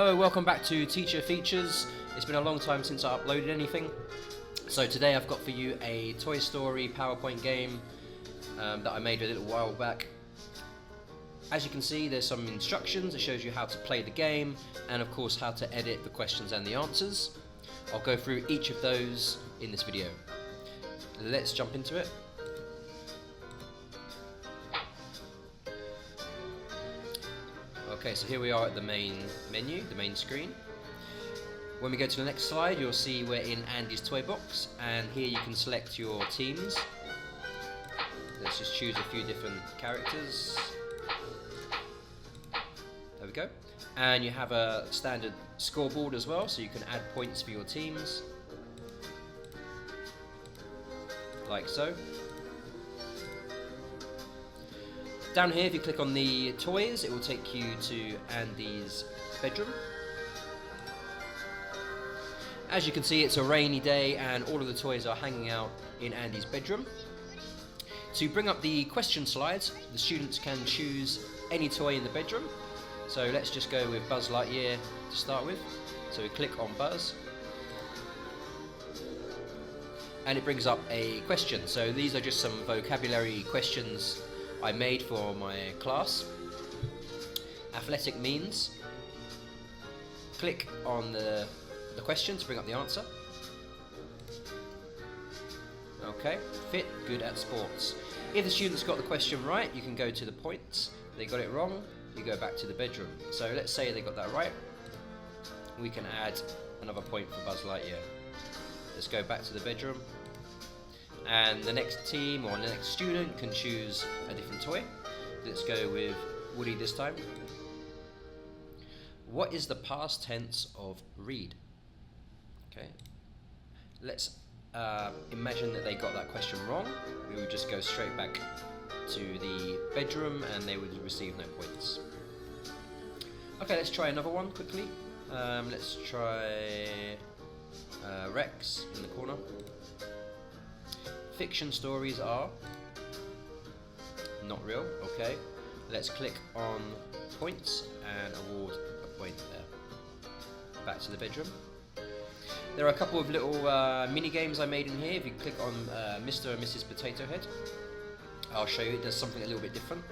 Hello, welcome back to Teacher Features. It's been a long time since I uploaded anything. So today I've got for you a Toy Story PowerPoint game that I made a little while back. As you can see, there's some instructions. It shows you how to play the game and of course how to edit the questions and the answers. I'll go through each of those in this video. Let's jump into it. Okay, so here we are at the main menu, the main screen. When we go to the next slide, you'll see we're in Andy's toy box, and here you can select your teams. Let's just choose a few different characters. There we go. And you have a standard scoreboard as well, so you can add points for your teams. Like so. Down here, if you click on the toys, it will take you to Andy's bedroom. As you can see, it's a rainy day and all of the toys are hanging out in Andy's bedroom. To bring up the question slides, the students can choose any toy in the bedroom. So let's just go with Buzz Lightyear to start with. So we click on Buzz. And it brings up a question. So these are just some vocabulary questions I made for my class. Athletic means. Click on the question to bring up the answer. Okay, fit, good at sports. If the students got the question right, you can go to the points. If they got it wrong, you go back to the bedroom. So let's say they got that right. We can add another point for Buzz Lightyear. Let's go back to the bedroom. And the next team or the next student can choose a different toy. Let's go with Woody this time. What is the past tense of read? Okay. Let's imagine that they got that question wrong. We would just go straight back to the bedroom and they would receive no points. Okay, let's try another one quickly. Let's try Rex in the corner. Fiction stories are not real. Okay, let's click on points and award a point there. Back to the bedroom. There are a couple of little mini games I made in here. If you click on Mr. and Mrs. Potato Head, I'll show you it does something a little bit different.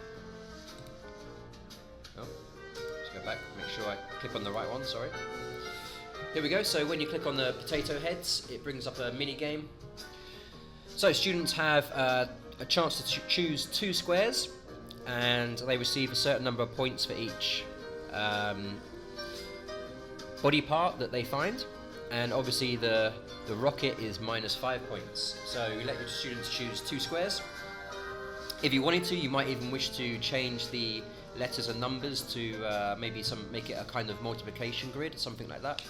Oh, let's go back, make sure I click on the right one, sorry. Here we go, so when you click on the potato heads, it brings up a mini game. So students have a chance to choose two squares and they receive a certain number of points for each body part that they find, and obviously the rocket is -5 points. So you let your students choose two squares. If you wanted to, you might even wish to change the letters and numbers to maybe make it a kind of multiplication grid, something like that.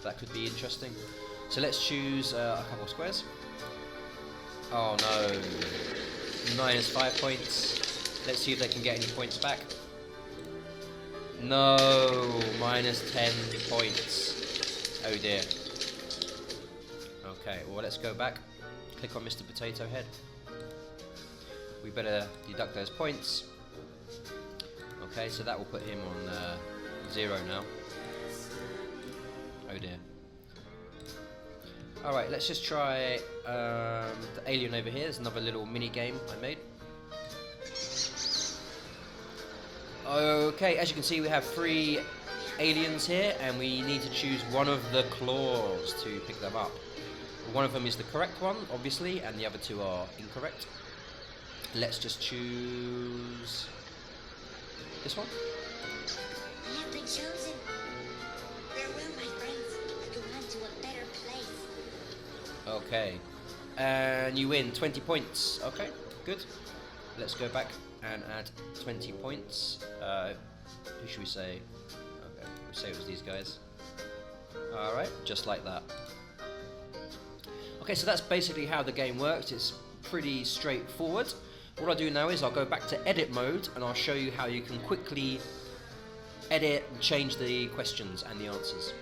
That could be interesting. So let's choose a couple of squares. Oh no, -5 points. Let's see if they can get any points back. No, -10 points. Oh dear. Okay, well let's go back. Click on Mr. Potato Head. We better deduct those points. Okay, so that will put him on 0 now. Oh dear. Alright, let's just try the alien over here. There's another little mini game I made. Okay, as you can see we have 3 aliens here and we need to choose one of the claws to pick them up. One of them is the correct one, obviously, and the other 2 are incorrect. Let's just choose this one. I have been chosen. Farewell, my friends. Go on to a better place. Okay, and you win 20 points. Okay, good. Let's go back and add 20 points. Who should we say? Okay, we'll say it was these guys. Alright, just like that. Okay, so that's basically how the game works. It's pretty straightforward. What I'll do now is I'll go back to edit mode and I'll show you how you can quickly edit and change the questions and the answers.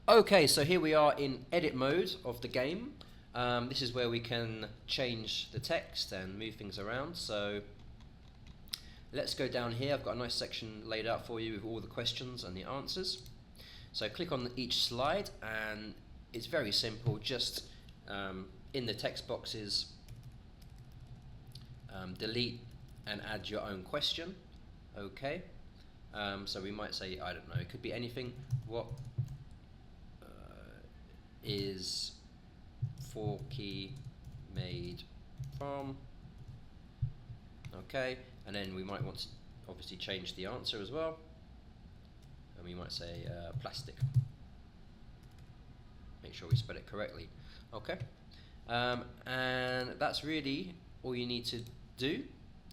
Okay, so here we are in edit mode of the game. This is where we can change the text and move things around. So let's go down here. I've got a nice section laid out for you with all the questions and the answers. So click on each slide, and it's very simple. Just in the text boxes, delete and add your own question. Okay. So we might say, I don't know, it could be anything. What is Forky made from? Okay, and then we might want to obviously change the answer as well, and we might say plastic. Make sure we spell it correctly. Okay, and that's really all you need to do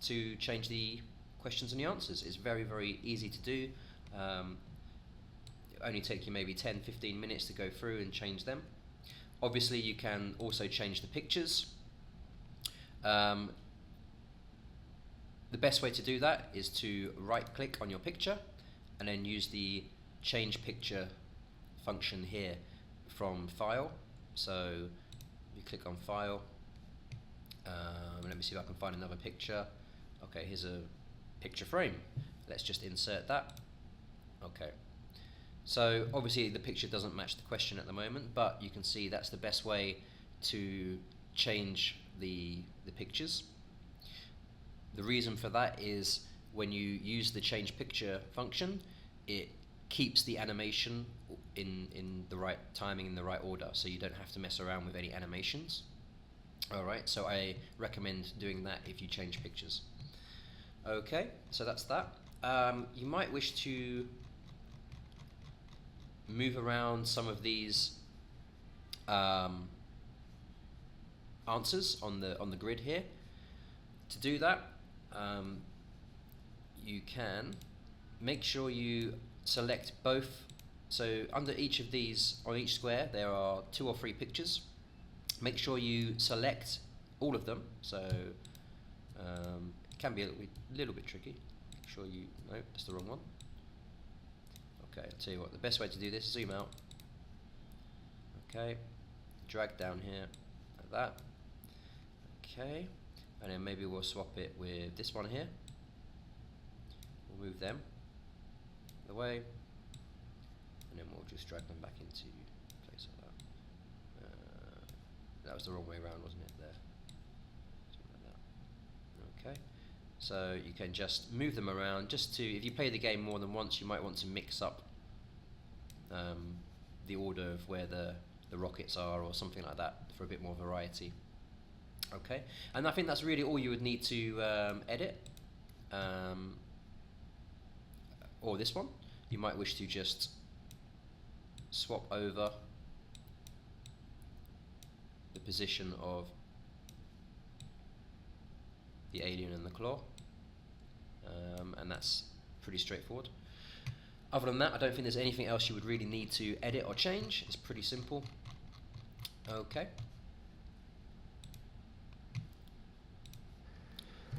to change the questions and the answers. It's very, very easy to do. It'll only take you maybe 10-15 minutes to go through and change them. Obviously you can also change the pictures. The best way to do that is to right click on your picture and then use the change picture function here from file. So you click on file, let me see if I can find another picture. Okay, here's a picture frame. Let's just insert that. Okay, so obviously the picture doesn't match the question at the moment, but you can see that's the best way to change the pictures. The reason for that is when you use the change picture function, it keeps the animation in the right timing, in the right order, so you don't have to mess around with any animations. Alright, so I recommend doing that if you change pictures. Okay, so that's that. You might wish to move around some of these answers on the grid here. To do that, you can make sure you select both. So under each of these, on each square, there are 2 or 3 pictures. Make sure you select all of them. So it can be a little bit tricky. Make sure you, no, that's the wrong one. Okay, I'll tell you what, the best way to do this is zoom out. Okay, drag down here like that. Okay, and then maybe we'll swap it with this one here. We'll move them away, and then we'll just drag them back into place like that. That was the wrong way around, wasn't it? There, something like that. Okay, so you can just move them around. Just to, if you play the game more than once, you might want to mix up the order of where the rockets are, or something like that, for a bit more variety. Okay, and I think that's really all you would need to edit. Or this one, you might wish to just swap over the position of the alien and the claw, and that's pretty straightforward. Other than that, I don't think there's anything else you would really need to edit or change. It's pretty simple. Okay.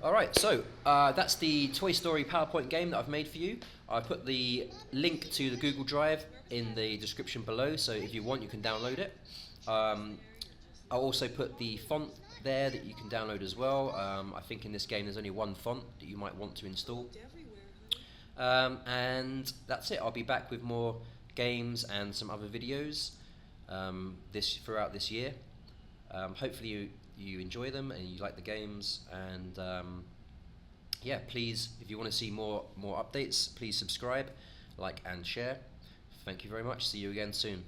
Alright, so that's the Toy Story PowerPoint game that I've made for you. I put the link to the Google Drive in the description below, so if you want you can download it. I'll also put the font there that you can download as well. I think in this game there's only one font that you might want to install. And that's it. I'll be back with more games and some other videos throughout this year. Hopefully you enjoy them and you like the games, and yeah, please, if you want to see more updates, please subscribe, like and share. Thank you very much. See you again soon.